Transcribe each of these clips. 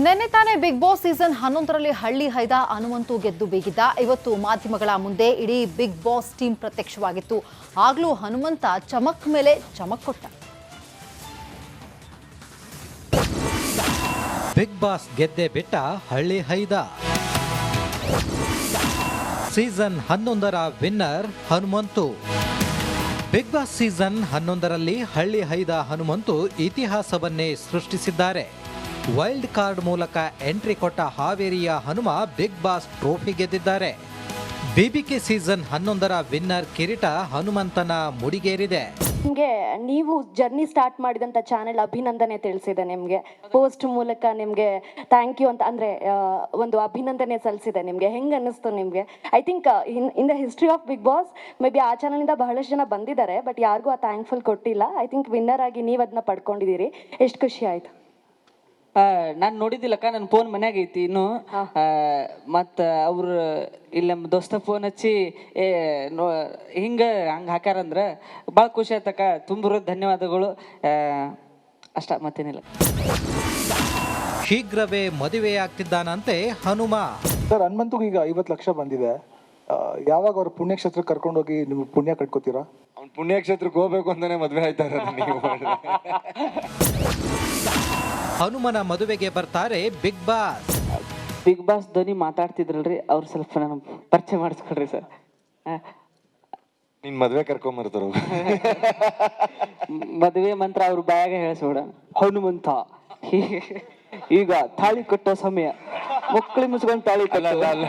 ನಿನ್ನೆ ತಾನೇ big Boss season 11ರಲ್ಲಿ ಹಳ್ಳಿ ಹೈದ ಹನುಮಂತು ಗೆದ್ದು ಬೀಗಿದ್ದ. ಇವತ್ತು ಮಾಧ್ಯಮಗಳ ಮುಂದೆ ಇಡೀ ಬಿಗ್ ಬಾಸ್ ಟೀಮ್ ಪ್ರತ್ಯಕ್ಷವಾಗಿತ್ತು. ಆಗ್ಲೂ ಹನುಮಂತ ಚಮಕ್ ಮೇಲೆ ಚಮಕ್ ಕೊಟ್ಟ. ಬಿಗ್ ಬಾಸ್ ಗೆದ್ದೆ ಬಿಟ್ಟ ಹಳ್ಳಿ ಹೈದ. ಸೀಸನ್ 11ರ winner Hanumanthu. Bigg Boss season 11ರಲ್ಲಿ ಹಳ್ಳಿ ಹೈದ ಹನುಮಂತು ಇತಿಹಾಸವನ್ನೇ ಸೃಷ್ಟಿಸಿದ್ದಾರೆ. ವೈಲ್ಡ್ ಕಾರ್ಡ್ ಮೂಲಕ ಎಂಟ್ರಿ ಕೊಟ್ಟ ಹಾವೇರಿಯ ಹನುಮ ಬಿಗ್ ಬಾಸ್ ಟ್ರೋಫಿ ಗೆದ್ದಿದ್ದಾರೆ. ಬಿಬಿಕೆ ಸೀಸನ್ 11ರ ವಿನ್ನರ್ ಕಿರೀಟ ಹನುಮಂತನ ಮುಡಿಗೇರಿದೆ. ನಿಮಗೆ ನೀವು ಜರ್ನಿ ಸ್ಟಾರ್ಟ್ ಮಾಡಿದಂಥ ಚಾನೆಲ್ ಅಭಿನಂದನೆ ತಿಳಿಸಿದೆ. ನಿಮಗೆ ಪೋಸ್ಟ್ ಮೂಲಕ ನಿಮಗೆ ಥ್ಯಾಂಕ್ ಯು ಅಂತ ಅಂದರೆ ಒಂದು ಅಭಿನಂದನೆ ಸಲ್ಲಿಸಿದೆ. ನಿಮಗೆ ಹೆಂಗೆ ಅನ್ನಿಸ್ತು ನಿಮಗೆ? I think in the history of Bigg Boss maybe ಆ ಚಾನಲಿಂದ ಬಹಳಷ್ಟು ಜನ ಬಂದಿದ್ದಾರೆ, ಬಟ್ ಯಾರಿಗೂ ಆ ಥ್ಯಾಂಕ್ಫುಲ್ ಕೊಟ್ಟಿಲ್ಲ. ಐ ಥಿಂಕ್ ವಿನ್ನರ್ ಆಗಿ ನೀವು ಅದನ್ನ ಪಡ್ಕೊಂಡಿದ್ದೀರಿ. ಎಷ್ಟು ಖುಷಿ ಆಯಿತು? ನಾನು ನೋಡಿದ್ದಿಲ್ಲಕ್ಕ, ನನ್ನ ಫೋನ್ ಮನ್ಯಾಗ ಐತಿ ಇನ್ನು. ಮತ್ತು ಅವ್ರು ಇಲ್ಲಿ ನಮ್ಮ ದೋಸ್ತ ಫೋನ್ ಹಚ್ಚಿ ಹಿಂಗೆ ಹಾಕ್ಯಾರಂದ್ರೆ ಭಾಳ ಖುಷಿ ಆಯ್ತಕ್ಕ. ತುಂಬ ಧನ್ಯವಾದಗಳು. ಅಷ್ಟ, ಮತ್ತೇನಿಲ್ಲ. ಶೀಘ್ರವೇ ಮದುವೆಯಾಗ್ತಿದ್ದಾನಂತೆ ಹನುಮ. ಸರ್, ಹನುಮಂತುಗೆ ಈಗ 50 ಲಕ್ಷ ಬಂದಿದೆ. ಯಾವಾಗ ಅವ್ರ ಪುಣ್ಯಕ್ಷೇತ್ರಕ್ಕೆ ಕರ್ಕೊಂಡೋಗಿ ನೀವು ಪುಣ್ಯ ಕಟ್ಕೋತೀರಾ? ಅವ್ನು ಪುಣ್ಯಕ್ಷೇತ್ರಕ್ಕೆ ಹೋಗ್ಬೇಕು ಅಂತಾನೆ ಮದುವೆ ಆಯ್ತಾರ ನೀವು. ಹನುಮನ ಮದುವೆಗೆ ಬರ್ತಾರೆ ಬಿಗ್ ಬಾಸ್. ಬಿಗ್ ಬಾಸ್ ಧ್ವನಿ ಮಾತಾಡ್ತಿದ್ರಲ್ರಿ, ಅವ್ರು ಸ್ವಲ್ಪ ನಾನು ಪರಿಚಯ ಮಾಡಿಸ್ಕೊಡ್ರಿ ಸರ್. ನಿನ್ ಮದುವೆ ಕರ್ಕೊಂಬರ್ತಾರ. ಮದುವೆ ಮಂತ್ರ ಅವ್ರ ಬಾಯಾಗ ಹೇಳಿಸ್ಬಿಡ. ಹನುಮಂತ ಈಗ ತಾಳಿ ಕಟ್ಟೋ ಸಮಯ, ಮಕ್ಕಳು ಮುಚ್ಕೊಂಡು ತಾಳಿ ಕಟ್ಟಲ್ಲ. ಅಲ್ಲ,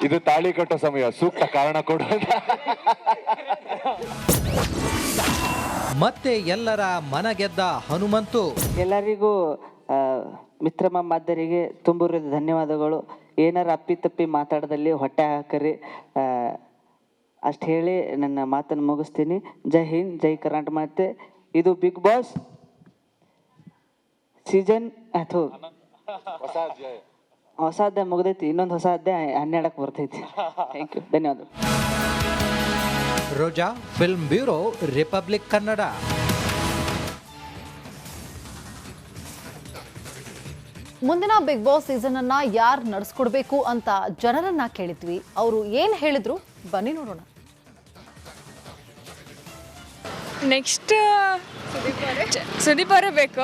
ಇದು ತಾಳಿ ಕಟ್ಟೋ ಸಮಯ, ಸೂಕ್ತ ಕಾರಣ ಕೊಡು. ಮತ್ತೆ ಎಲ್ಲರ ಮನಗೆದ್ದ ಹನುಮಂತು. ಎಲ್ಲರಿಗೂ ಮಿತ್ರಮ ಮಾದರಿಗೆ ತುಂಬ ಧನ್ಯವಾದಗಳು. ಏನಾರ ಅಪ್ಪಿತಪ್ಪಿ ಮಾತಾಡದಲ್ಲಿ ಹೊಟ್ಟೆ ಹಾಕರಿ. ಅಷ್ಟು ಹೇಳಿ ನನ್ನ ಮಾತನ್ನು ಮುಗಿಸ್ತೀನಿ. ಜೈ ಹಿಂದ್, ಜೈ ಕರ್ನಾಟಕ ಮಾತೆ. ಇದು ಬಿಗ್ ಬಾಸ್ ಸೀಸನ್ ಹೊಸ ಅಧ್ಯಾಯ ಮುಗ್ದೈತಿ, ಇನ್ನೊಂದು ಹೊಸ ಅಧ್ಯಾಯ 12ಕ್ಕೆ ಬರ್ತೈತಿ. ಥ್ಯಾಂಕ್ ಯು, ಧನ್ಯವಾದ. ರೋಜಾ, ಫಿಲ್ಮ್ ಬ್ಯೂರೋ, ರಿಪಬ್ಲಿಕ್ ಕನ್ನಡ. ಮುಂದಿನ ಬಿಗ್ ಬಾಸ್ ಸೀಸನ್ ಅನ್ನ ಯಾರು ನಡೆಸ್ಕೊಡ್ಬೇಕು ಅಂತ ಜನರನ್ನ ಕೇಳಿದ್ವಿ. ಅವರು ಏನ್ ಹೇಳಿದ್ರು ಬನ್ನಿ ನೋಡೋಣ. ನೆಕ್ಸ್ಟ್ ಸುದೀಪ್ ಅವರೇ ಬೇಕು.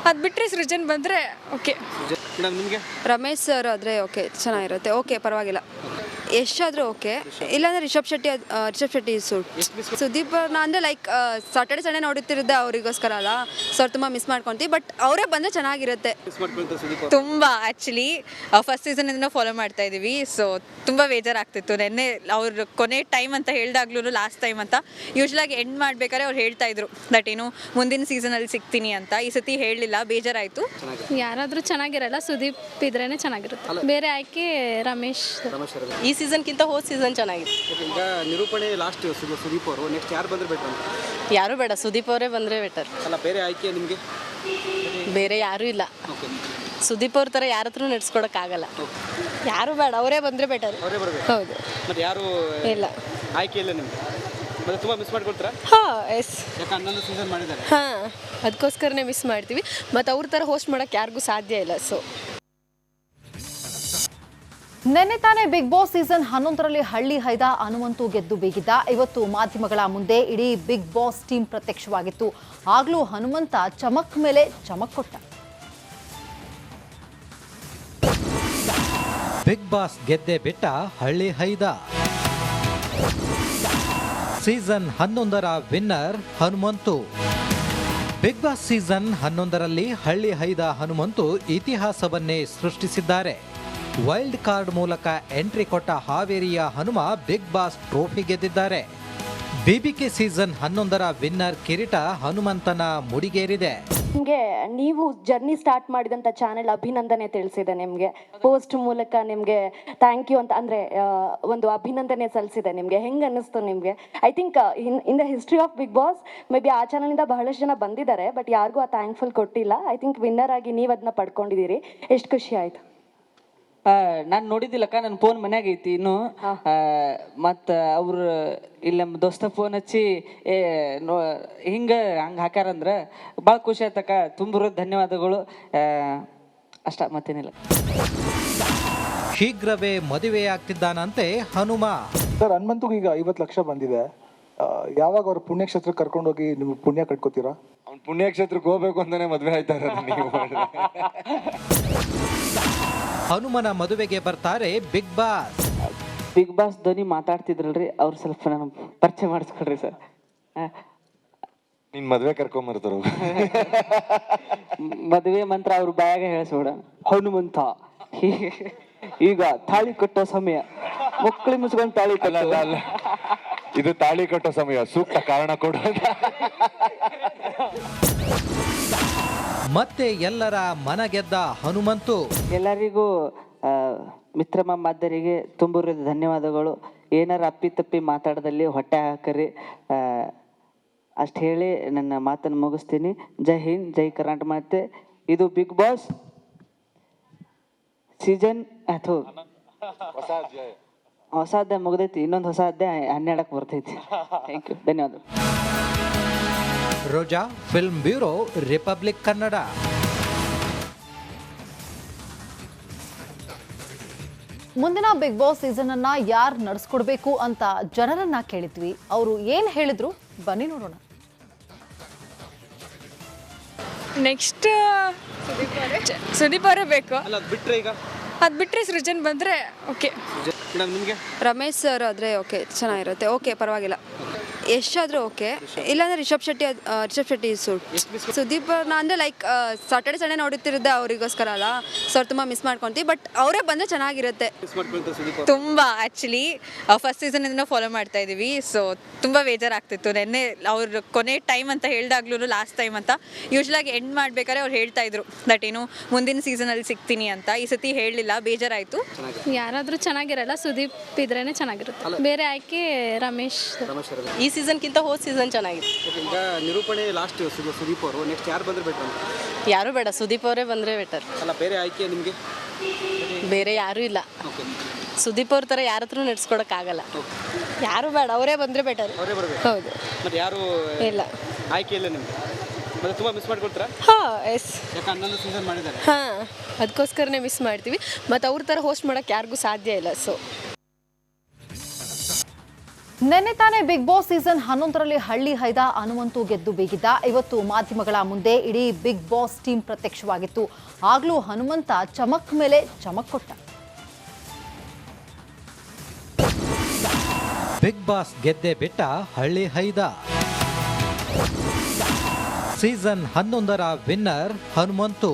ಅದು ಬಿಟ್ಟರೆ ಸೃಜನ್ ಬಂದರೆ ಓಕೆ. ರಮೇಶ್ ಸರ್ ಆದರೆ ಓಕೆ, ಚೆನ್ನಾಗಿರುತ್ತೆ. ಓಕೆ, ಪರವಾಗಿಲ್ಲ. ಎಷ್ಟಾದರೂ ಓಕೆ. ಇಲ್ಲಾಂದರೆ ರಿಷಬ್ ಶೆಟ್ಟಿ ಸುದೀಪ್ ಅಂದರೆ ಲೈಕ್ ಸಾಟರ್ಡೆ ಸಂಡೇ ನೋಡುತ್ತಿರುತ್ತೆ ಅವರಿಗೋಸ್ಕರ ಅಲ್ಲ. ಸೊ ಅವ್ರು ತುಂಬ ಮಿಸ್ ಮಾಡ್ಕೊತೀವಿ, ಬಟ್ ಅವರೇ ಬಂದರೆ ಚೆನ್ನಾಗಿರುತ್ತೆ. ತುಂಬ ಆ್ಯಕ್ಚುಲಿ ಫಸ್ಟ್ ಸೀಸನಿಂದ ಫಾಲೋ ಮಾಡ್ತಾ ಇದ್ದೀವಿ. ಸೊ ತುಂಬ ಬೇಜಾರಾಗ್ತಿತ್ತು. ನೆನ್ನೆ ಅವ್ರು ಕೊನೆ ಟೈಮ್ ಅಂತ ಹೇಳಿದಾಗ್ಲೂ ಲಾಸ್ಟ್ ಟೈಮ್ ಅಂತ ಯೂಶ್ವಲಾಗಿ ಎಂಡ್ ಮಾಡ್ಬೇಕಾದ್ರೆ ಅವ್ರು ಹೇಳ್ತಾ ಇದ್ರು ದಟ್ ಏನು ಮುಂದಿನ ಸೀಸನಲ್ಲಿ ಸಿಗ್ತೀನಿ ಅಂತ. ಈ ಸತಿ ಹೇಳಲಿಲ್ಲ, ಬೇಜಾರಾಯಿತು. ಯಾರಾದರೂ ಚೆನ್ನಾಗಿರಲ್ಲ, ಸುದೀಪ್ ಇದ್ರೇ ಚೆನ್ನಾಗಿರುತ್ತೆ. ಬೇರೆ ಆಯ್ಕೆ ರಮೇಶ್. ಈ ಸೀಸನ್ಗಿಂತ ಹೋದ ಸೀಸನ್ ಚೆನ್ನಾಗಿತ್ತು. ಈಗ ನಿರೂಪಣೆ ಲಾಸ್ಟ್ ಸುದೀಪ್ ಅವರು. ನೆಕ್ಸ್ಟ್ ಯಾರು ಬಂದರೆ ಬೆಟರ್ ಅಂತ? ಯಾರು ಬೇಡ, ಸುದೀಪ್ ಅವರೇ ಬಂದರೆ ಬೆಟರ್. ಅಲ್ಲ, ಬೇರೆ ಆಯ್ಕೆ ನಿಮಗೆ? ಬೇರೆ ಯಾರೂ ಇಲ್ಲ. ಸುದೀಪ್ ಅವ್ರ ಥರ ಯಾರ ಹತ್ರ ನಡೆಸ್ಕೊಡೋಕ್ಕಾಗಲ್ಲ. ಯಾರು ಬೇಡ, ಅವರೇ ಬಂದರೆ ಬೆಟರ್. ಅವರೇ ಬರಬೇಕು. ಹೌದು. ಮತ್ತೆ ಯಾರು ಇಲ್ಲ, ಆಯ್ಕೆ ಇಲ್ಲ ನಿಮಗೆ? ಮತ್ತೆ ತುಂಬ ಮಿಸ್ ಮಾಡ್ಕೊಳ್ತೀರಾ? ಹಾಂ, ಎಸ್. ಯಾಕೆ 11 ಸೀಸನ್ ಮಾಡಿದ್ದಾರೆ? ಹಾಂ, ಅದಕ್ಕೋಸ್ಕರನೇ ಮಿಸ್ ಮಾಡ್ತೀವಿ. ಮತ್ತು ಅವ್ರ ಥರ ಹೋಸ್ಟ್ ಮಾಡೋಕ್ಕೆ ಯಾರಿಗೂ ಸಾಧ್ಯ ಇಲ್ಲ. ಸೊ ನಿನ್ನೆ ತಾನೇ ಬಿಗ್ ಬಾಸ್ ಸೀಸನ್ 11ರಲ್ಲಿ ಹಳ್ಳಿ ಹೈದ ಹನುಮಂತು ಗೆದ್ದು ಬೀಗಿದ್ದ. ಇವತ್ತು ಮಾಧ್ಯಮಗಳ ಮುಂದೆ ಇಡೀ ಬಿಗ್ ಬಾಸ್ ಟೀಮ್ ಪ್ರತ್ಯಕ್ಷವಾಗಿತ್ತು. ಆಗ್ಲೂ ಹನುಮಂತ ಚಮಕ್ ಮೇಲೆ ಚಮಕ್ ಕೊಟ್ಟ. ಬಿಗ್ ಬಾಸ್ ಗೆದ್ದೆ ಬಿಟ್ಟ ಹಳ್ಳಿ ಹೈದ. ಸೀಸನ್ 11ರ winner Hanumanthu. Bigg Boss season 11ರಲ್ಲಿ ಹಳ್ಳಿ ಹೈದ ಹನುಮಂತು ಇತಿಹಾಸವನ್ನೇ ಸೃಷ್ಟಿಸಿದ್ದಾರೆ. ವೈಲ್ಡ್ ಕಾರ್ಡ್ ಮೂಲಕ ಎಂಟ್ರಿ ಕೊಟ್ಟ ಹಾವೇರಿಯ ಹನುಮ ಬಿಗ್ ಬಾಸ್ ಟ್ರೋಫಿ ಗೆದ್ದಿದ್ದಾರೆ. ಬಿಬಿಕೆ ಸೀಸನ್ 11ರ ವಿನ್ನರ್ ಕಿರೀಟ ಹನುಮಂತನ ಮುಡಿಗೇರಿದೆ. ನಿಮಗೆ ನೀವು ಜರ್ನಿ ಸ್ಟಾರ್ಟ್ ಮಾಡಿದಂಥ ಚಾನೆಲ್ ಅಭಿನಂದನೆ ತಿಳಿಸಿದೆ. ನಿಮಗೆ ಪೋಸ್ಟ್ ಮೂಲಕ ನಿಮಗೆ ಥ್ಯಾಂಕ್ ಯು ಅಂತ ಅಂದರೆ ಒಂದು ಅಭಿನಂದನೆ ಸಲ್ಲಿಸಿದೆ. ನಿಮಗೆ ಹೆಂಗೆ ಅನ್ನಿಸ್ತು ನಿಮಗೆ? I think in the history of Bigg Boss maybe ಆ ಚಾನಲಿಂದ ಬಹಳಷ್ಟು ಜನ ಬಂದಿದ್ದಾರೆ, ಬಟ್ ಯಾರಿಗೂ ಆ ಥ್ಯಾಂಕ್ಫುಲ್ ಕೊಟ್ಟಿಲ್ಲ. ಐ ಥಿಂಕ್ ವಿನ್ನರ್ ಆಗಿ ನೀವು ಅದನ್ನ ಪಡ್ಕೊಂಡಿದ್ದೀರಿ. ಎಷ್ಟು ಖುಷಿ ಆಯಿತು? ನಾನು ನೋಡಿದ್ದಿಲ್ಲಕ್ಕ, ನನ್ನ ಫೋನ್ ಮನ್ಯಾಗ ಐತಿ ಇನ್ನು. ಮತ್ತು ಅವ್ರು ಇಲ್ಲಿ ನಮ್ಮ ದೋಸ್ತ ಫೋನ್ ಹಚ್ಚಿ ಹಿಂಗೆ ಹಾಕ್ಯಾರಂದ್ರೆ ಭಾಳ ಖುಷಿ ಆಯ್ತಕ್ಕ. ತುಂಬ ಧನ್ಯವಾದಗಳು. ಅಷ್ಟ ಮತ್ತೇನಿಲ್ಲ. ಶೀಘ್ರವೇ ಮದುವೆಯಾಗ್ತಿದ್ದಾನಂತೆ ಹನುಮ. ಸರ್ ಹನುಮಂತುಗೆ ಈಗ 50 ಲಕ್ಷ ಬಂದಿದೆ. ಯಾವಾಗ ಅವ್ರ ಪುಣ್ಯಕ್ಷೇತ್ರಕ್ಕೆ ಕರ್ಕೊಂಡೋಗಿ ನೀವು ಪುಣ್ಯ ಕಟ್ಕೋತೀರಾ? ಅವ್ನು ಪುಣ್ಯಕ್ಷೇತ್ರಕ್ಕೆ ಹೋಗ್ಬೇಕು ಅಂತಾನೆ ಮದ್ವೆ ಆಯ್ತಾ ಇರೋದು ನೀವು. ಹನುಮನ ಮದುವೆಗೆ ಬರ್ತಾರೆ ಬಿಗ್ ಬಾಸ್. ಬಿಗ್ ಬಾಸ್ ಧ್ವನಿ ಮಾತಾಡ್ತಿದ್ರಲ್ರಿ, ಅವ್ರು ಸ್ವಲ್ಪ ನಾನು ಪರಿಚಯ ಮಾಡಿಸ್ಕೊಡ್ರಿ ಸರ್. ನಿನ್ ಮದ್ವೆ ಕರ್ಕೊಂಬರ್ತಾರ. ಮದುವೆ ಮಂತ್ರ ಅವ್ರ ಬಾಯಾಗ ಹೇಳಿಸ್ಬಿಡ. ಹನುಮಂತ ಈಗ ತಾಳಿ ಕಟ್ಟೋ ಸಮಯ, ಮಕ್ಕಳಿ ಮುಚ್ಕೊಂಡು ತಾಳಿ ಕಟ್ಟಲ್ಲ. ಅಲ್ಲ, ಇದು ತಾಳಿ ಕಟ್ಟೋ ಸಮಯ, ಸೂಕ್ತ ಕಾರಣ ಕೊಡು. ಮತ್ತೆ ಎಲ್ಲರ ಮನ ಗೆದ್ದ ಹನುಮಂತು. ಎಲ್ಲರಿಗೂ ಮಿತ್ರಮ ಮಾದರಿಗೆ ತುಂಬ ಧನ್ಯವಾದಗಳು. ಏನಾರ ಅಪ್ಪಿ ಮಾತಾಡದಲ್ಲಿ ಹೊಟ್ಟೆ ಹಾಕರಿ. ಅಷ್ಟು ಹೇಳಿ ನನ್ನ ಮಾತನ್ನು ಮುಗಿಸ್ತೀನಿ. ಜೈ ಹಿಂದ್, ಜೈ ಕರ್ನಾಟಕ. ಮತ್ತೆ ಇದು ಬಿಗ್ ಬಾಸ್ ಸೀಸನ್ ಹೊಸ ಅಧ್ಯಾಯ ಮುಗ್ದೈತಿ, ಇನ್ನೊಂದು ಹೊಸ ಅಧ್ಯಾಯ 12ಕ್ಕೆ ಬರ್ತೈತಿ. ಥ್ಯಾಂಕ್ ಯು, ಧನ್ಯವಾದ. ರೋಜಾ, ಫಿಲ್ಮ್ ಬ್ಯೂರೋ, ರಿಪಬ್ಲಿಕ್ ಕನ್ನಡ. ಮುಂದಿನ ಬಿಗ್ ಬಾಸ್ ಸೀಸನ್ ಅನ್ನ ಯಾರು ನಡೆಸ್ಕೊಡ್ಬೇಕು ಅಂತ ಜನರನ್ನ ಕೇಳಿದ್ವಿ. ಅವರು ಏನ್ ಹೇಳಿದ್ರು ಬನ್ನಿ ನೋಡೋಣ. ನೆಕ್ಸ್ಟ್ ಸುದೀಪ್ ಅವರೇ ಬೇಕು. ಅಲ್ಲ ಅದು ಬಿಟ್ರೆ ಈಗ ಅದು ಬಿಟ್ಟರೆ ಸೃಜನ್ ಬಂದರೆ ಓಕೆ. ಮೇಡಮ್ ನಿಮಗೆ ರಮೇಶ್ ಸರ್ ಆದರೆ ಓಕೆ ಚೆನ್ನಾಗಿರುತ್ತೆ, ಓಕೆ ಪರವಾಗಿಲ್ಲ. ಎಷ್ಟಾದರೂ ಓಕೆ, ಇಲ್ಲಾಂದರೆ ರಿಷಬ್ ಶೆಟ್ಟಿ ಸುದೀಪ್ ಅಂದರೆ ಲೈಕ್ ಸಾಟರ್ಡೆ ಸಂಡೇ ನೋಡುತ್ತಿರೋದೇ ಅವರಿಗೋಸ್ಕರ ಅಲ್ಲ, ಸೊ ಅವ್ರು ತುಂಬ ಮಿಸ್ ಮಾಡ್ಕೊತೀವಿ. ಬಟ್ ಅವರೇ ಬಂದರೆ ಚೆನ್ನಾಗಿರುತ್ತೆ. ಮಿಸ್ ಮಾಡ್ಕೊಳ್ತಾರೆ ಸುದೀಪ್ ಅವರು. ತುಂಬ ಆ್ಯಕ್ಚುಲಿ ಫಸ್ಟ್ ಸೀಸನಿಂದ ಫಾಲೋ ಮಾಡ್ತಾ ಇದ್ದೀವಿ. ಸೊ ತುಂಬ ಬೇಜಾರಾಗ್ತಿತ್ತು. ನೆನ್ನೆ ಅವ್ರು ಕೊನೆ ಟೈಮ್ ಅಂತ ಹೇಳ್ದಾಗ್ಲೂ ಲಾಸ್ಟ್ ಟೈಮ್ ಅಂತ ಯೂಶ್ವಲಾಗಿ ಎಂಡ್ ಮಾಡ್ಬೇಕಾದ್ರೆ ಅವ್ರು ಹೇಳ್ತಾ ಇದ್ರು ದಟ್ ಏನು ಮುಂದಿನ ಸೀಸನಲ್ಲಿ ಸಿಗ್ತೀನಿ ಅಂತ. ಈ ಸತಿ ಹೇಳಲಿಲ್ಲ, ಬೇಜಾರಾಯಿತು. ಯಾರಾದರೂ ಚೆನ್ನಾಗಿರಲ್ಲ, ಸುದೀಪ್ ಇದ್ರೇ ಚೆನ್ನಾಗಿರುತ್ತೆ. ಬೇರೆ ಆಯ್ಕೆ ರಮೇಶ್. ಈ ಸೀಸನ್ಗಿಂತ ಹೋದ ಸೀಸನ್ ಚೆನ್ನಾಗಿತ್ತು. ಈಗ ನಿರೂಪಣೆ ಲಾಸ್ಟ್ ಸುದೀಪ್ ಅವರು. ನೆಕ್ಸ್ಟ್ ಯಾರು ಬಂದರೆ ಬೆಟರ್ ಅಂತ? ಯಾರು ಬೇಡ, ಸುದೀಪ್ ಅವರೇ ಬಂದರೆ ಬೆಟರ್. ಅಲ್ಲ ಬೇರೆ ಆಯ್ಕೆ ನಿಮಗೆ? ಬೇರೆ ಯಾರೂ ಇಲ್ಲ. ಸುದೀಪ್ ಅವ್ರ ಥರ ಯಾರ ಹತ್ರ ನಡೆಸ್ಕೊಡೋಕ್ಕಾಗಲ್ಲ. ಯಾರು ಬೇಡ, ಅವರೇ ಬಂದರೆ ಬೆಟರ್. ಅವರೇ ಬರಬೇಕು. ಹೌದು. ಮತ್ತೆ ಯಾರು ಇಲ್ಲ, ಆಯ್ಕೆ ಇಲ್ಲ ನಿಮಗೆ? ಮತ್ತೆ ತುಂಬ ಮಿಸ್ ಮಾಡ್ಕೊಳ್ತೀರಾ? ಹಾಂ ಎಸ್. ಯಾಕೆ 11 ಸೀಸನ್ ಮಾಡಿದ್ದಾರೆ? ಹಾಂ, ಅದಕ್ಕೋಸ್ಕರನೇ ಮಿಸ್ ಮಾಡ್ತೀವಿ. ಮತ್ತು ಅವ್ರ ಥರ ಹೋಸ್ಟ್ ಮಾಡೋಕ್ಕೆ ಯಾರಿಗೂ ಸಾಧ್ಯ ಇಲ್ಲ. ಸೊ ನಿನ್ನೆ ತಾನೇ ಬಿಗ್ ಬಾಸ್ ಸೀಸನ್ 11ರಲ್ಲಿ ಹಳ್ಳಿ ಹೈದ ಹನುಮಂತು ಗೆದ್ದು ಬೀಗಿದ್ದ. ಇವತ್ತು ಮಾಧ್ಯಮಗಳ ಮುಂದೆ ಇಡೀ ಬಿಗ್ ಬಾಸ್ ಟೀಮ್ ಪ್ರತ್ಯಕ್ಷವಾಗಿತ್ತು. ಆಗ್ಲೂ ಹನುಮಂತ ಚಮಕ್ ಮೇಲೆ ಚಮಕ್ ಕೊಟ್ಟ. ಬಿಗ್ ಬಾಸ್ ಗೆದ್ದೆ ಬಿಟ್ಟ ಹಳ್ಳಿ ಹೈದ. ಸೀಸನ್ 11ರ winner Hanumanthu.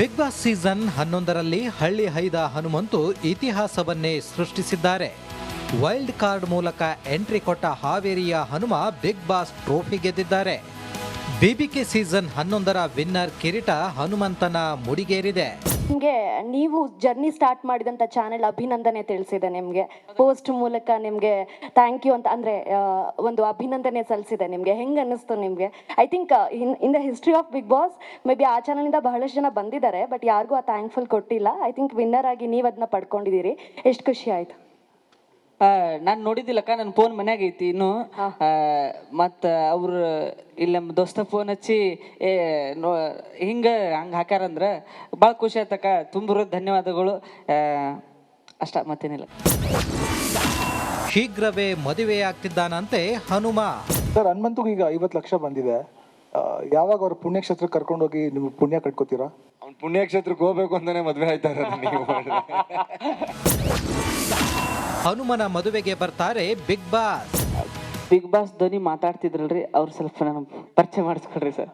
Bigg Boss season 11ರಲ್ಲಿ ಹಳ್ಳಿ ಹೈದ ಹನುಮಂತು ಇತಿಹಾಸವನ್ನೇ ಸೃಷ್ಟಿಸಿದ್ದಾರೆ. ವೈಲ್ಡ್ ಕಾರ್ಡ್ ಮೂಲಕ ಎಂಟ್ರಿ ಕೊಟ್ಟ ಹಾವೇರಿಯ ಹನುಮ ಬಿಗ್ ಬಾಸ್ ಟ್ರೋಫಿ ಗೆದ್ದಿದ್ದಾರೆ. ಬಿಬಿಕೆ ಸೀಸನ್ 11ರ ವಿನ್ನರ್ ಕಿರೀಟ ಹನುಮಂತನ ಮುಡಿಗೇರಿದೆ. ನಿಮಗೆ ನೀವು ಜರ್ನಿ ಸ್ಟಾರ್ಟ್ ಮಾಡಿದಂಥ ಚಾನೆಲ್ ಅಭಿನಂದನೆ ತಿಳಿಸಿದೆ. ನಿಮಗೆ ಪೋಸ್ಟ್ ಮೂಲಕ ನಿಮಗೆ ಥ್ಯಾಂಕ್ ಯು ಅಂತ ಅಂದರೆ ಒಂದು ಅಭಿನಂದನೆ ಸಲ್ಲಿಸಿದೆ. ನಿಮಗೆ ಹೆಂಗೆ ಅನ್ನಿಸ್ತು ನಿಮಗೆ? I think in the history of Bigg Boss maybe ಆ ಚಾನಲಿಂದ ಬಹಳಷ್ಟು ಜನ ಬಂದಿದ್ದಾರೆ, ಬಟ್ ಯಾರಿಗೂ ಆ ಥ್ಯಾಂಕ್ಫುಲ್ ಕೊಟ್ಟಿಲ್ಲ. ಐ ಥಿಂಕ್ ವಿನ್ನರ್ ಆಗಿ ನೀವು ಅದನ್ನ ಪಡ್ಕೊಂಡಿದ್ದೀರಿ. ಎಷ್ಟು ಖುಷಿ ಆಯಿತು. ನಾನು ನೋಡಿದ್ದಿಲ್ಲಕ್ಕ, ನನ್ನ ಫೋನ್ ಮನ್ಯಾಗ ಐತಿ ಇನ್ನು. ಮತ್ತು ಅವ್ರು ಇಲ್ಲಿ ನಮ್ಮ ದೋಸ್ತ ಫೋನ್ ಹಚ್ಚಿ ಹಿಂಗೆ ಹಾಕ್ಯಾರಂದ್ರೆ ಭಾಳ ಖುಷಿ ಆಯ್ತಕ್ಕ. ತುಂಬ ಧನ್ಯವಾದಗಳು. ಅಷ್ಟ ಮತ್ತೇನಿಲ್ಲ. ಶೀಘ್ರವೇ ಮದುವೆಯಾಗ್ತಿದ್ದಾನಂತೆ ಹನುಮ. ಸರ್ ಹನುಮಂತುಗೆ ಈಗ 50 ಲಕ್ಷ ಬಂದಿದೆ. ಯಾವಾಗ ಅವ್ರ ಪುಣ್ಯಕ್ಷೇತ್ರಕ್ಕೆ ಕರ್ಕೊಂಡೋಗಿ ನೀವು ಪುಣ್ಯ ಕಟ್ಕೋತೀರಾ? ಅವ್ನು ಪುಣ್ಯಕ್ಷೇತ್ರಕ್ಕೆ ಹೋಗ್ಬೇಕು ಅಂತಾನೆ ಮದ್ವೆ ಆಯ್ತಾ ಇರೋದು ನೀವು. ಹನುಮನ ಮದುವೆಗೆ ಬರ್ತಾರೆ ಬಿಗ್ ಬಾಸ್. ಬಿಗ್ ಬಾಸ್ ಧ್ವನಿ ಮಾತಾಡ್ತಿದ್ರಲ್ರಿ, ಅವ್ರು ಸ್ವಲ್ಪ ನಾನು ಪರಿಚಯ ಮಾಡಿಸ್ಕೊಡ್ರಿ ಸರ್.